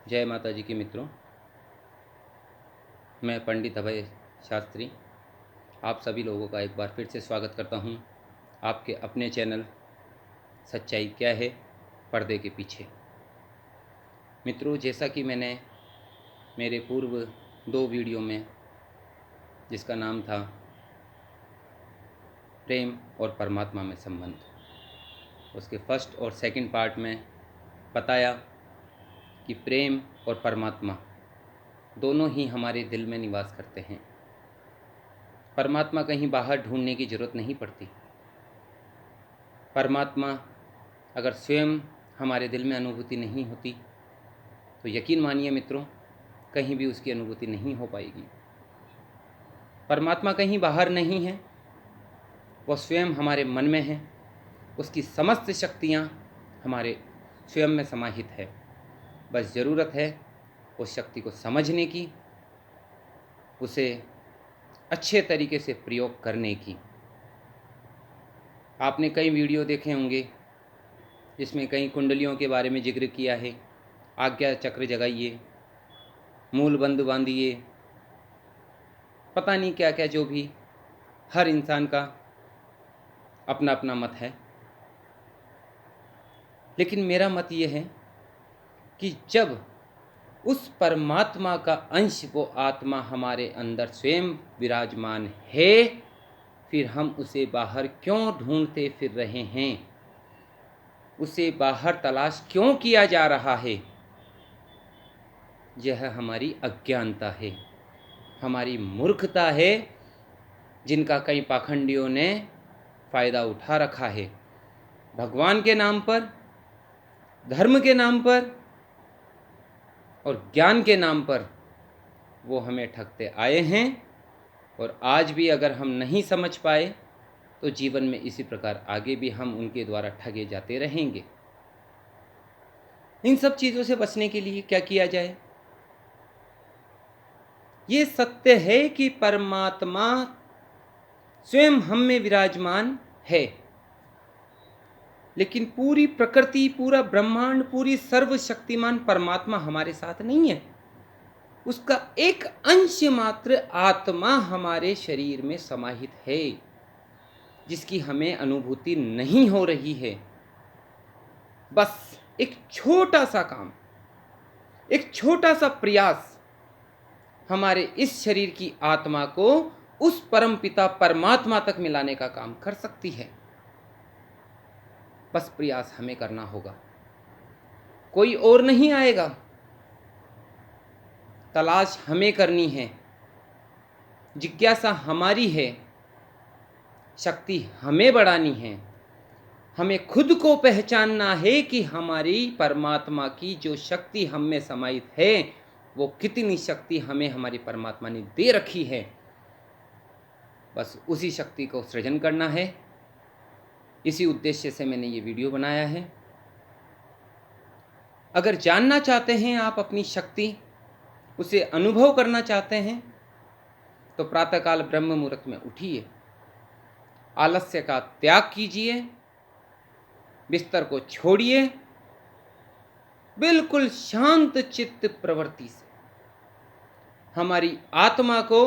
जय माता जी के मित्रों, मैं पंडित अभय शास्त्री आप सभी लोगों का एक बार फिर से स्वागत करता हूं आपके अपने चैनल सच्चाई क्या है पर्दे के पीछे। मित्रों, जैसा कि मैंने मेरे पूर्व 2 वीडियो में, जिसका नाम था प्रेम और परमात्मा में संबंध, उसके फर्स्ट और सेकंड पार्ट में बताया कि प्रेम और परमात्मा दोनों ही हमारे दिल में निवास करते हैं। परमात्मा कहीं बाहर ढूंढने की ज़रूरत नहीं पड़ती। परमात्मा अगर स्वयं हमारे दिल में अनुभूति नहीं होती तो यकीन मानिए मित्रों, कहीं भी उसकी अनुभूति नहीं हो पाएगी। परमात्मा कहीं बाहर नहीं है, वह स्वयं हमारे मन में है। उसकी समस्त शक्तियाँ हमारे स्वयं में समाहित है। बस ज़रूरत है उस शक्ति को समझने की, उसे अच्छे तरीके से प्रयोग करने की। आपने कई वीडियो देखे होंगे जिसमें कई कुंडलियों के बारे में जिक्र किया है। आज्ञा चक्र जगाइए, मूल बंध बांधिए, पता नहीं क्या क्या, जो भी हर इंसान का अपना अपना मत है। लेकिन मेरा मत ये है कि जब उस परमात्मा का अंश, वो आत्मा हमारे अंदर स्वयं विराजमान है, फिर हम उसे बाहर क्यों ढूंढते फिर रहे हैं? उसे बाहर तलाश क्यों किया जा रहा है? यह हमारी अज्ञानता है, हमारी मूर्खता है, जिनका कई पाखंडियों ने फ़ायदा उठा रखा है। भगवान के नाम पर, धर्म के नाम पर और ज्ञान के नाम पर वो हमें ठगते आए हैं। और आज भी अगर हम नहीं समझ पाए तो जीवन में इसी प्रकार आगे भी हम उनके द्वारा ठगे जाते रहेंगे। इन सब चीज़ों से बचने के लिए क्या किया जाए? ये सत्य है कि परमात्मा स्वयं हम में विराजमान है, लेकिन पूरी प्रकृति, पूरा ब्रह्मांड, पूरी सर्वशक्तिमान परमात्मा हमारे साथ नहीं है। उसका एक अंश मात्र आत्मा हमारे शरीर में समाहित है, जिसकी हमें अनुभूति नहीं हो रही है। बस एक छोटा सा काम, एक छोटा सा प्रयास हमारे इस शरीर की आत्मा को उस परमपिता परमात्मा तक मिलाने का काम कर सकती है। बस प्रयास हमें करना होगा, कोई और नहीं आएगा। तलाश हमें करनी है, जिज्ञासा हमारी है, शक्ति हमें बढ़ानी है। हमें खुद को पहचानना है कि हमारी परमात्मा की जो शक्ति हम में समाहित है, वो कितनी शक्ति हमें हमारी परमात्मा ने दे रखी है। बस उसी शक्ति को सृजन करना है। इसी उद्देश्य से मैंने ये वीडियो बनाया है। अगर जानना चाहते हैं आप अपनी शक्ति, उसे अनुभव करना चाहते हैं, तो प्रातःकाल ब्रह्म मुहूर्त में उठिए, आलस्य का त्याग कीजिए, बिस्तर को छोड़िए, बिल्कुल शांत चित्त प्रवृत्ति से हमारी आत्मा को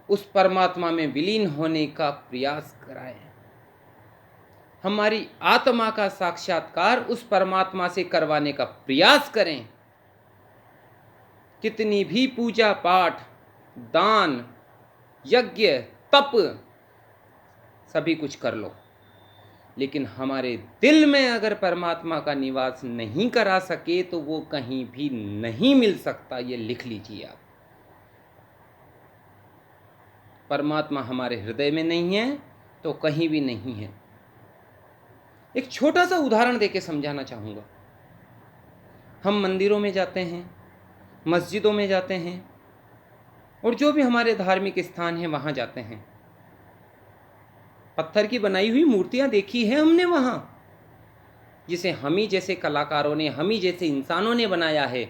उस परमात्मा में विलीन होने का प्रयास कराएं। हमारी आत्मा का साक्षात्कार उस परमात्मा से करवाने का प्रयास करें। कितनी भी पूजा पाठ, दान, यज्ञ, तप सभी कुछ कर लो, लेकिन हमारे दिल में अगर परमात्मा का निवास नहीं करा सके तो वो कहीं भी नहीं मिल सकता। ये लिख लीजिए आप। परमात्मा हमारे हृदय में नहीं है तो कहीं भी नहीं है। एक छोटा सा उदाहरण देके समझाना चाहूँगा। हम मंदिरों में जाते हैं, मस्जिदों में जाते हैं, और जो भी हमारे धार्मिक स्थान हैं वहाँ जाते हैं। पत्थर की बनाई हुई मूर्तियाँ देखी है हमने वहाँ, जिसे हम ही जैसे कलाकारों ने, हम ही जैसे इंसानों ने बनाया है।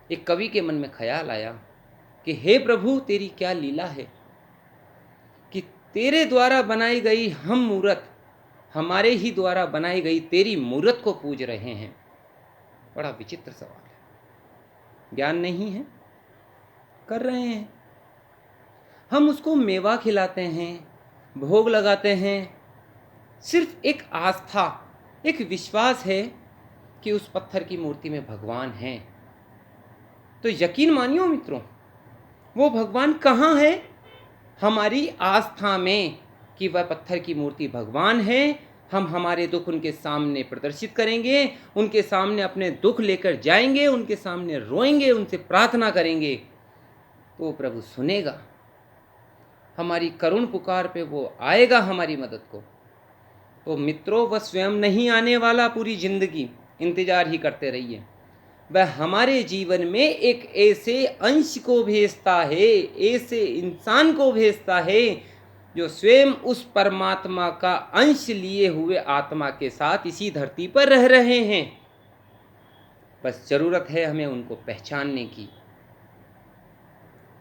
एक कवि के मन में ख्याल आया कि हे प्रभु, तेरी क्या लीला है कि तेरे द्वारा बनाई गई हम मूर्त हमारे ही द्वारा बनाई गई तेरी मूर्त को पूज रहे हैं। बड़ा विचित्र सवाल है। ज्ञान नहीं है, कर रहे हैं हम, उसको मेवा खिलाते हैं, भोग लगाते हैं, सिर्फ एक आस्था, एक विश्वास है कि उस पत्थर की मूर्ति में भगवान है। तो यकीन मानियो मित्रों, वो भगवान कहाँ है? हमारी आस्था में कि वह पत्थर की मूर्ति भगवान है। हम हमारे दुख उनके सामने प्रदर्शित करेंगे, उनके सामने अपने दुख लेकर जाएंगे, उनके सामने रोएंगे, उनसे प्रार्थना करेंगे, तो प्रभु सुनेगा। हमारी करुण पुकार पे वो आएगा हमारी मदद को। तो मित्रों, वह स्वयं नहीं आने वाला, पूरी जिंदगी इंतजार ही करते रहिए। वह हमारे जीवन में एक ऐसे अंश को भेजता है, ऐसे इंसान को भेजता है जो स्वयं उस परमात्मा का अंश लिए हुए आत्मा के साथ इसी धरती पर रह रहे हैं। बस जरूरत है हमें उनको पहचानने की,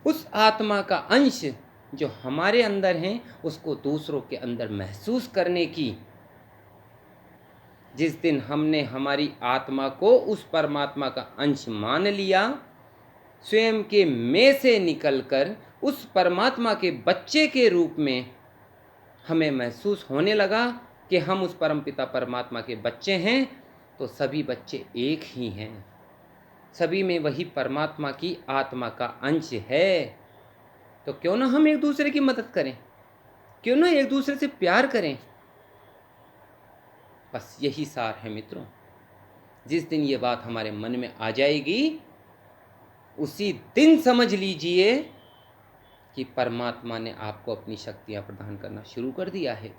उस आत्मा का अंश जो हमारे अंदर है उसको दूसरों के अंदर महसूस करने की। जिस दिन हमने हमारी आत्मा को उस परमात्मा का अंश मान लिया, स्वयं के मैं से निकलकर उस परमात्मा के बच्चे के रूप में हमें महसूस होने लगा कि हम उस परमपिता परमात्मा के बच्चे हैं, तो सभी बच्चे एक ही हैं, सभी में वही परमात्मा की आत्मा का अंश है। तो क्यों ना हम एक दूसरे की मदद करें, क्यों ना एक दूसरे से प्यार करें। बस यही सार है मित्रों। जिस दिन ये बात हमारे मन में आ जाएगी, उसी दिन समझ लीजिए कि परमात्मा ने आपको अपनी शक्तियां प्रदान करना शुरू कर दिया है।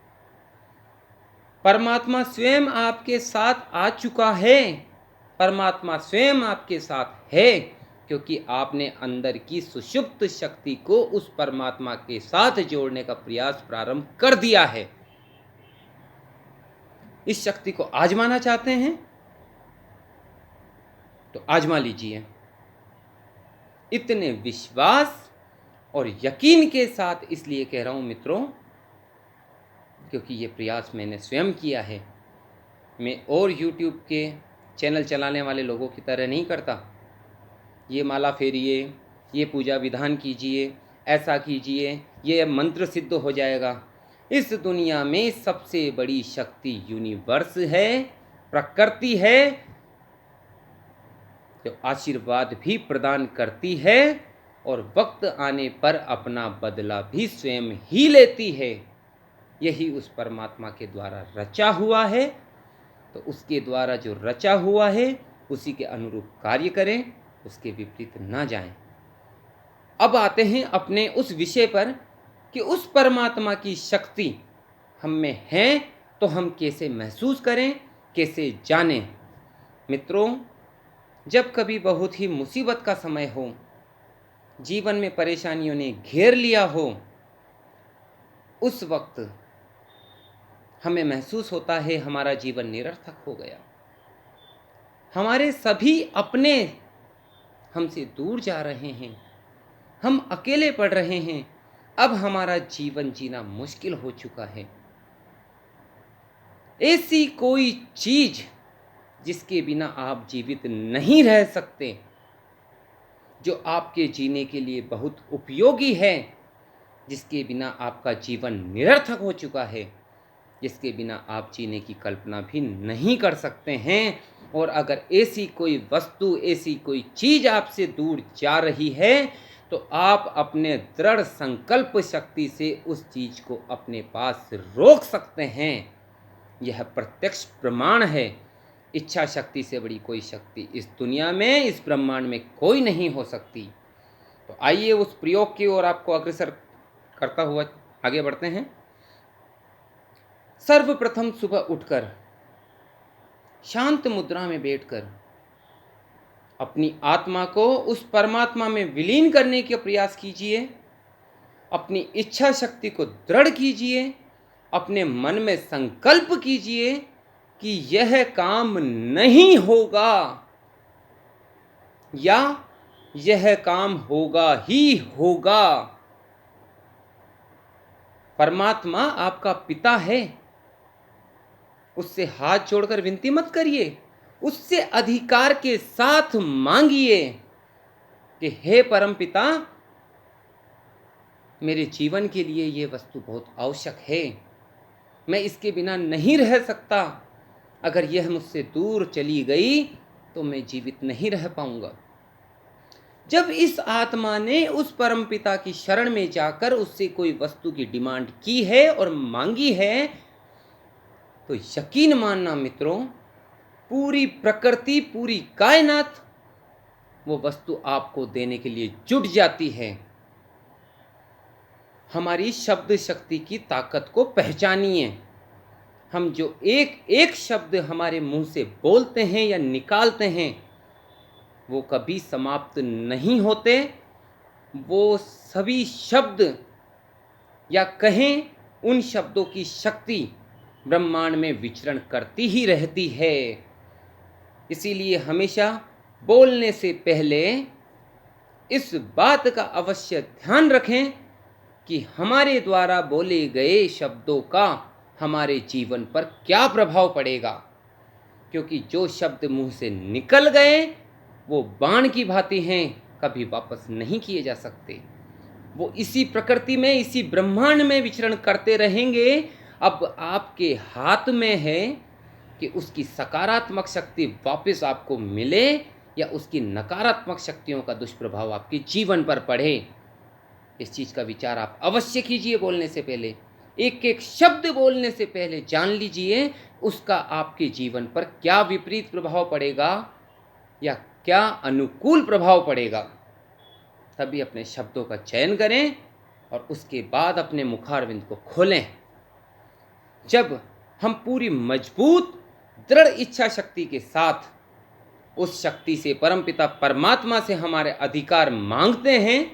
परमात्मा स्वयं आपके साथ आ चुका है, परमात्मा स्वयं आपके साथ है, क्योंकि आपने अंदर की सुषुप्त शक्ति को उस परमात्मा के साथ जोड़ने का प्रयास प्रारंभ कर दिया है। इस शक्ति को आजमाना चाहते हैं तो आजमा लीजिए, इतने विश्वास और यकीन के साथ। इसलिए कह रहा हूं मित्रों, क्योंकि ये प्रयास मैंने स्वयं किया है। मैं और YouTube के चैनल चलाने वाले लोगों की तरह नहीं करता, ये माला फेरिए, ये पूजा विधान कीजिए, ऐसा कीजिए, ये मंत्र सिद्ध हो जाएगा। इस दुनिया में सबसे बड़ी शक्ति यूनिवर्स है, प्रकृति है, जो आशीर्वाद भी प्रदान करती है और वक्त आने पर अपना बदला भी स्वयं ही लेती है। यही उस परमात्मा के द्वारा रचा हुआ है। तो उसके द्वारा जो रचा हुआ है उसी के अनुरूप कार्य करें, उसके विपरीत ना जाएं। अब आते हैं अपने उस विषय पर कि उस परमात्मा की शक्ति हम में है तो हम कैसे महसूस करें, कैसे जानें। मित्रों, जब कभी बहुत ही मुसीबत का समय हो, जीवन में परेशानियों ने घेर लिया हो, उस वक्त हमें महसूस होता है हमारा जीवन निरर्थक हो गया, हमारे सभी अपने हमसे दूर जा रहे हैं, हम अकेले पड़ रहे हैं, अब हमारा जीवन जीना मुश्किल हो चुका है। ऐसी कोई चीज जिसके बिना आप जीवित नहीं रह सकते, जो आपके जीने के लिए बहुत उपयोगी है, जिसके बिना आपका जीवन निरर्थक हो चुका है, जिसके बिना आप जीने की कल्पना भी नहीं कर सकते हैं। और अगर ऐसी कोई वस्तु, ऐसी कोई चीज आपसे दूर जा रही है, तो आप अपने दृढ़ संकल्प शक्ति से उस चीज को अपने पास रोक सकते हैं। यह प्रत्यक्ष प्रमाण है। इच्छा शक्ति से बड़ी कोई शक्ति इस दुनिया में, इस ब्रह्मांड में कोई नहीं हो सकती। तो आइए उस प्रयोग की ओर आपको अग्रसर करता हुआ आगे बढ़ते हैं। सर्वप्रथम सुबह उठकर शांत मुद्रा में बैठकर अपनी आत्मा को उस परमात्मा में विलीन करने का प्रयास कीजिए। अपनी इच्छा शक्ति को दृढ़ कीजिए, अपने मन में संकल्प कीजिए कि यह काम नहीं होगा या यह काम होगा ही होगा। परमात्मा आपका पिता है, उससे हाथ जोड़कर विनती मत करिए, उससे अधिकार के साथ मांगिए कि हे परमपिता, मेरे जीवन के लिए ये वस्तु बहुत आवश्यक है, मैं इसके बिना नहीं रह सकता, अगर यह मुझसे दूर चली गई तो मैं जीवित नहीं रह पाऊंगा। जब इस आत्मा ने उस परमपिता की शरण में जाकर उससे कोई वस्तु की डिमांड की है और मांगी है, तो यकीन मानना मित्रों, पूरी प्रकृति, पूरी कायनात वो वस्तु आपको देने के लिए जुट जाती है। हमारी शब्द शक्ति की ताकत को पहचानिए। हम जो एक एक शब्द हमारे मुंह से बोलते हैं या निकालते हैं, वो कभी समाप्त नहीं होते। वो सभी शब्द या कहें उन शब्दों की शक्ति ब्रह्मांड में विचरण करती ही रहती है। इसीलिए हमेशा बोलने से पहले इस बात का अवश्य ध्यान रखें कि हमारे द्वारा बोले गए शब्दों का हमारे जीवन पर क्या प्रभाव पड़ेगा, क्योंकि जो शब्द मुंह से निकल गए वो बाण की भांति हैं, कभी वापस नहीं किए जा सकते। वो इसी प्रकृति में, इसी ब्रह्मांड में विचरण करते रहेंगे। अब आपके हाथ में है कि उसकी सकारात्मक शक्ति वापस आपको मिले या उसकी नकारात्मक शक्तियों का दुष्प्रभाव आपके जीवन पर पड़े। इस चीज़ का विचार आप अवश्य कीजिए। बोलने से पहले, एक एक शब्द बोलने से पहले जान लीजिए उसका आपके जीवन पर क्या विपरीत प्रभाव पड़ेगा या क्या अनुकूल प्रभाव पड़ेगा। तभी अपने शब्दों का चयन करें और उसके बाद अपने मुखारविंद को खोलें। जब हम पूरी मजबूत दृढ़ इच्छा शक्ति के साथ उस शक्ति से, परमपिता परमात्मा से हमारे अधिकार मांगते हैं,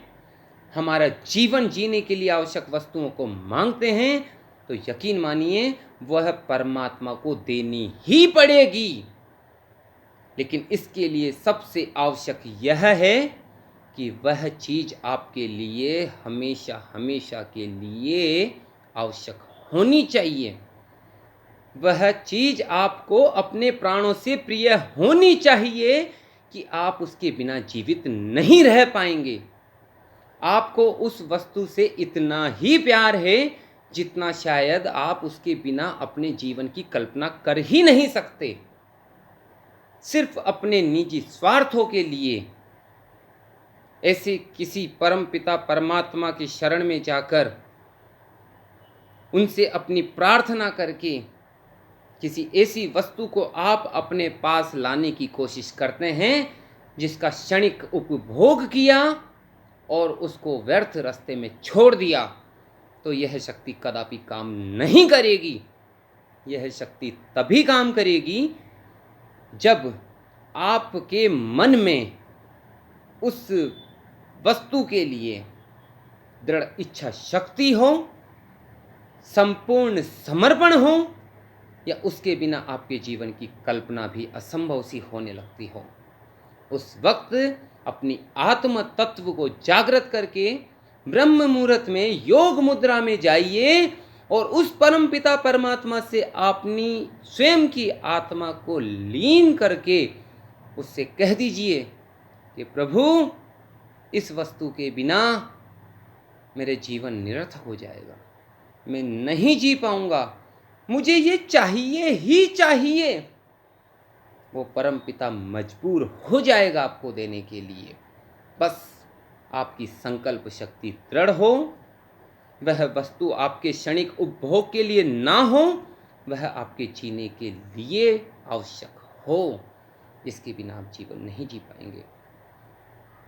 हमारा जीवन जीने के लिए आवश्यक वस्तुओं को मांगते हैं, तो यकीन मानिए वह परमात्मा को देनी ही पड़ेगी। लेकिन इसके लिए सबसे आवश्यक यह है कि वह चीज़ आपके लिए हमेशा हमेशा के लिए आवश्यक होनी चाहिए। वह चीज़ आपको अपने प्राणों से प्रिय होनी चाहिए कि आप उसके बिना जीवित नहीं रह पाएंगे। आपको उस वस्तु से इतना ही प्यार है जितना शायद आप उसके बिना अपने जीवन की कल्पना कर ही नहीं सकते। सिर्फ अपने निजी स्वार्थों के लिए ऐसे किसी परम पिता परमात्मा की शरण में जाकर उनसे अपनी प्रार्थना करके किसी ऐसी वस्तु को आप अपने पास लाने की कोशिश करते हैं जिसका क्षणिक उपभोग किया और उसको व्यर्थ रास्ते में छोड़ दिया, तो यह शक्ति कदापि काम नहीं करेगी। यह शक्ति तभी काम करेगी जब आपके मन में उस वस्तु के लिए दृढ़ इच्छा शक्ति हो, संपूर्ण समर्पण हो, या उसके बिना आपके जीवन की कल्पना भी असंभव सी होने लगती हो। उस वक्त अपनी आत्म तत्व को जागृत करके ब्रह्म मुहूर्त में योग मुद्रा में जाइए और उस परम पिता परमात्मा से अपनी स्वयं की आत्मा को लीन करके उससे कह दीजिए कि प्रभु, इस वस्तु के बिना मेरे जीवन निरर्थक हो जाएगा, मैं नहीं जी पाऊंगा, मुझे ये चाहिए ही चाहिए। वो परम पिता मजबूर हो जाएगा आपको देने के लिए। बस आपकी संकल्प शक्ति दृढ़ हो, वह वस्तु आपके क्षणिक उपभोग के लिए ना हो, वह आपके जीने के लिए आवश्यक हो, जिसके बिना आप जीवन नहीं जी पाएंगे।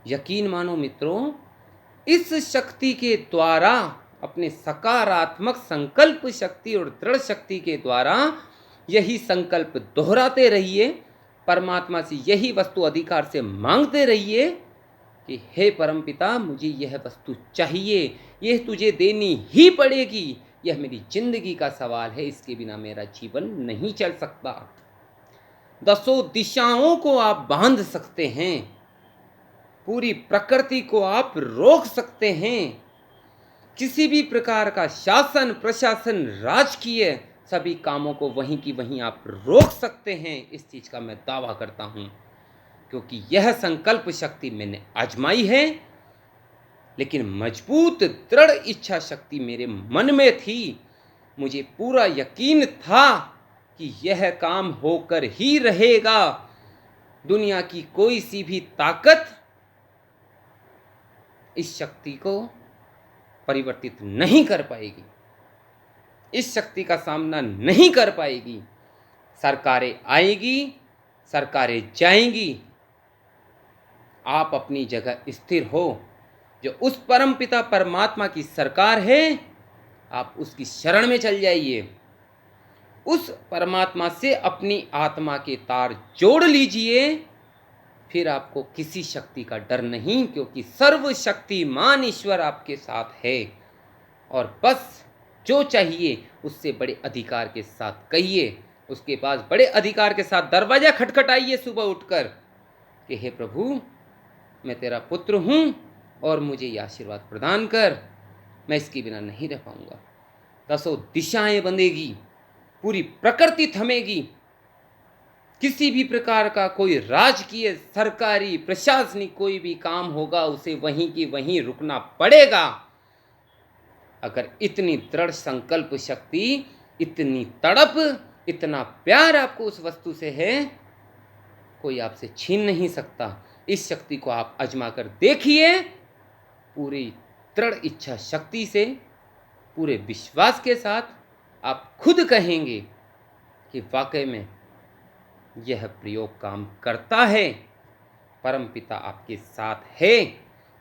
यकीन मानो मित्रों, इस शक्ति के द्वारा, अपने सकारात्मक संकल्प शक्ति और दृढ़ शक्ति के द्वारा यही संकल्प दोहराते रहिए, परमात्मा से यही वस्तु अधिकार से मांगते रहिए कि हे परमपिता, मुझे यह वस्तु चाहिए, यह तुझे देनी ही पड़ेगी, यह मेरी जिंदगी का सवाल है, इसके बिना मेरा जीवन नहीं चल सकता। दसों दिशाओं को आप बांध सकते हैं, पूरी प्रकृति को आप रोक सकते हैं, किसी भी प्रकार का शासन प्रशासन राजकीय सभी कामों को वहीं की वहीं आप रोक सकते हैं, इस चीज़ का मैं दावा करता हूँ, क्योंकि यह संकल्प शक्ति मैंने आजमाई है। लेकिन मजबूत दृढ़ इच्छा शक्ति मेरे मन में थी। मुझे पूरा यकीन था कि यह काम होकर ही रहेगा। दुनिया की कोई सी भी ताकत इस शक्ति को परिवर्तित नहीं कर पाएगी, इस शक्ति का सामना नहीं कर पाएगी। सरकारें आएगी, सरकारें जाएंगी, आप अपनी जगह स्थिर हो। जो उस परमपिता परमात्मा की सरकार है, आप उसकी शरण में चल जाइए। उस परमात्मा से अपनी आत्मा के तार जोड़ लीजिए, फिर आपको किसी शक्ति का डर नहीं, क्योंकि सर्वशक्तिमान ईश्वर आपके साथ है। और बस जो चाहिए उससे बड़े अधिकार के साथ कहिए, उसके पास बड़े अधिकार के साथ दरवाजा खटखटाइए सुबह उठकर कि हे प्रभु, मैं तेरा पुत्र हूँ और मुझे ये आशीर्वाद प्रदान कर, मैं इसके बिना नहीं रह पाऊंगा। 10 दिशाएं बंधेगी, पूरी प्रकृति थमेगी, किसी भी प्रकार का कोई राजकीय, सरकारी, प्रशासनिक कोई भी काम होगा उसे वहीं की वहीं रुकना पड़ेगा। अगर इतनी दृढ़ संकल्प शक्ति, इतनी तड़प, इतना प्यार आपको उस वस्तु से है, कोई आपसे छीन नहीं सकता। इस शक्ति को आप आजमा कर देखिए, पूरी दृढ़ इच्छा शक्ति से, पूरे विश्वास के साथ आप खुद कहेंगे कि वाकई में यह प्रयोग काम करता है। परमपिता आपके साथ है,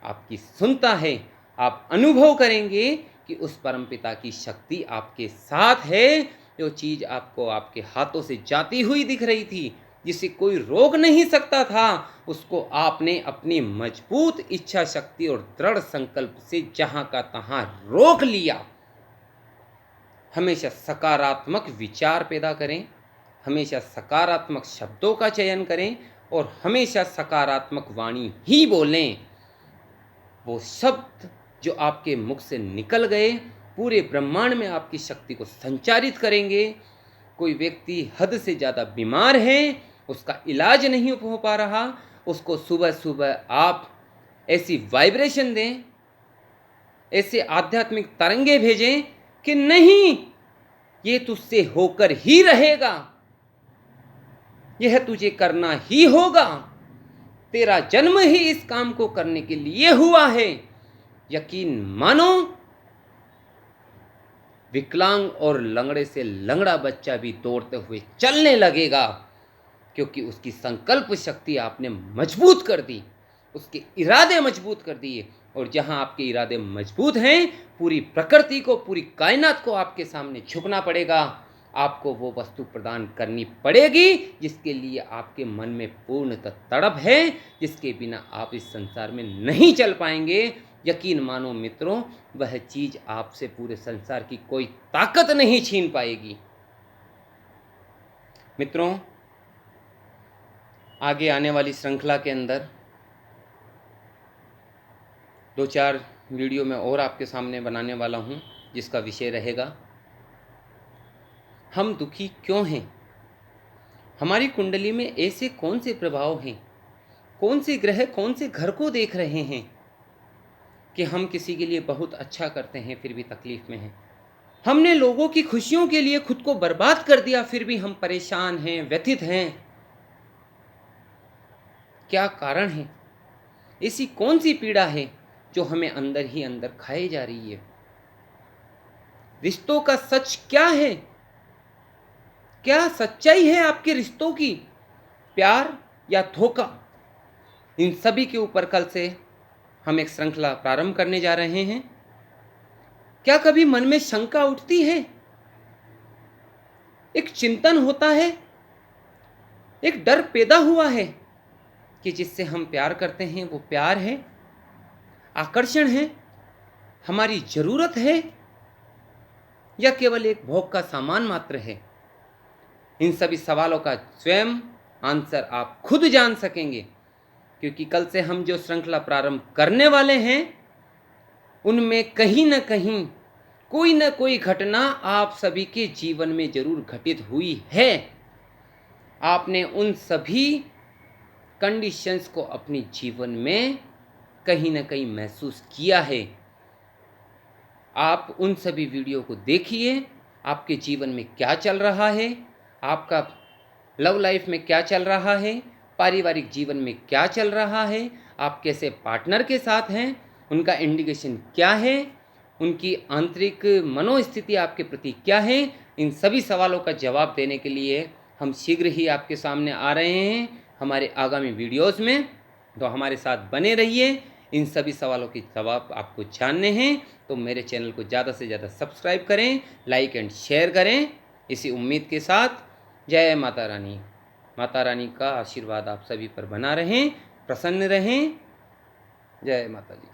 आपकी सुनता है। आप अनुभव करेंगे कि उस परमपिता की शक्ति आपके साथ है। जो चीज़ आपको आपके हाथों से जाती हुई दिख रही थी, जिसे कोई रोक नहीं सकता था, उसको आपने अपनी मजबूत इच्छा शक्ति और दृढ़ संकल्प से जहाँ का तहाँ रोक लिया। हमेशा सकारात्मक विचार पैदा करें, हमेशा सकारात्मक शब्दों का चयन करें और हमेशा सकारात्मक वाणी ही बोलें। वो शब्द जो आपके मुख से निकल गए पूरे ब्रह्मांड में आपकी शक्ति को संचारित करेंगे। कोई व्यक्ति हद से ज़्यादा बीमार है, उसका इलाज नहीं हो पा रहा, उसको सुबह सुबह आप ऐसी वाइब्रेशन दें, ऐसे आध्यात्मिक तरंगे भेजें कि नहीं, ये तुझसे होकर ही रहेगा, यह तुझे करना ही होगा, तेरा जन्म ही इस काम को करने के लिए हुआ है। यकीन मानो, विकलांग और लंगड़े से लंगड़ा बच्चा भी दौड़ते हुए चलने लगेगा, क्योंकि उसकी संकल्प शक्ति आपने मजबूत कर दी, उसके इरादे मजबूत कर दिए। और जहां आपके इरादे मजबूत हैं, पूरी प्रकृति को, पूरी कायनात को आपके सामने झुकना पड़ेगा। आपको वो वस्तु प्रदान करनी पड़ेगी जिसके लिए आपके मन में पूर्णतः तड़प है, जिसके बिना आप इस संसार में नहीं चल पाएंगे। यकीन मानो मित्रों, वह चीज़ आपसे पूरे संसार की कोई ताकत नहीं छीन पाएगी। मित्रों, आगे आने वाली श्रृंखला के अंदर 2-4 वीडियो में और आपके सामने बनाने वाला हूँ, जिसका विषय रहेगा हम दुखी क्यों हैं। हमारी कुंडली में ऐसे कौन से प्रभाव हैं, कौन से ग्रह कौन से घर को देख रहे हैं कि हम किसी के लिए बहुत अच्छा करते हैं फिर भी तकलीफ में हैं। हमने लोगों की खुशियों के लिए खुद को बर्बाद कर दिया, फिर भी हम परेशान हैं, व्यथित हैं। क्या कारण है? ऐसी कौन सी पीड़ा है जो हमें अंदर ही अंदर खाए जा रही है? रिश्तों का सच क्या है? क्या सच्चाई है आपके रिश्तों की, प्यार या धोखा? इन सभी के ऊपर कल से हम एक श्रृंखला प्रारंभ करने जा रहे हैं। क्या कभी मन में शंका उठती है, एक चिंतन होता है, एक डर पैदा हुआ है कि जिससे हम प्यार करते हैं वो प्यार है, आकर्षण है, हमारी जरूरत है, या केवल एक भोग का सामान मात्र है? इन सभी सवालों का स्वयं आंसर आप खुद जान सकेंगे, क्योंकि कल से हम जो श्रृंखला प्रारंभ करने वाले हैं उनमें कहीं न कहीं कोई न कोई घटना आप सभी के जीवन में ज़रूर घटित हुई है। आपने उन सभी कंडीशंस को अपने जीवन में कहीं न कहीं महसूस किया है। आप उन सभी वीडियो को देखिए, आपके जीवन में क्या चल रहा है, आपका लव लाइफ में क्या चल रहा है, पारिवारिक जीवन में क्या चल रहा है, आप कैसे पार्टनर के साथ हैं, उनका इंडिकेशन क्या है, उनकी आंतरिक मनोस्थिति आपके प्रति क्या है। इन सभी सवालों का जवाब देने के लिए हम शीघ्र ही आपके सामने आ रहे हैं हमारे आगामी वीडियोस में। तो हमारे साथ बने रहिए। इन सभी सवालों के जवाब आपको जानने हैं तो मेरे चैनल को ज़्यादा से ज़्यादा सब्सक्राइब करें, लाइक एंड शेयर करें। इसी उम्मीद के साथ जय माता रानी। माता रानी का आशीर्वाद आप सभी पर बना रहें, प्रसन्न रहें। जय माता दी।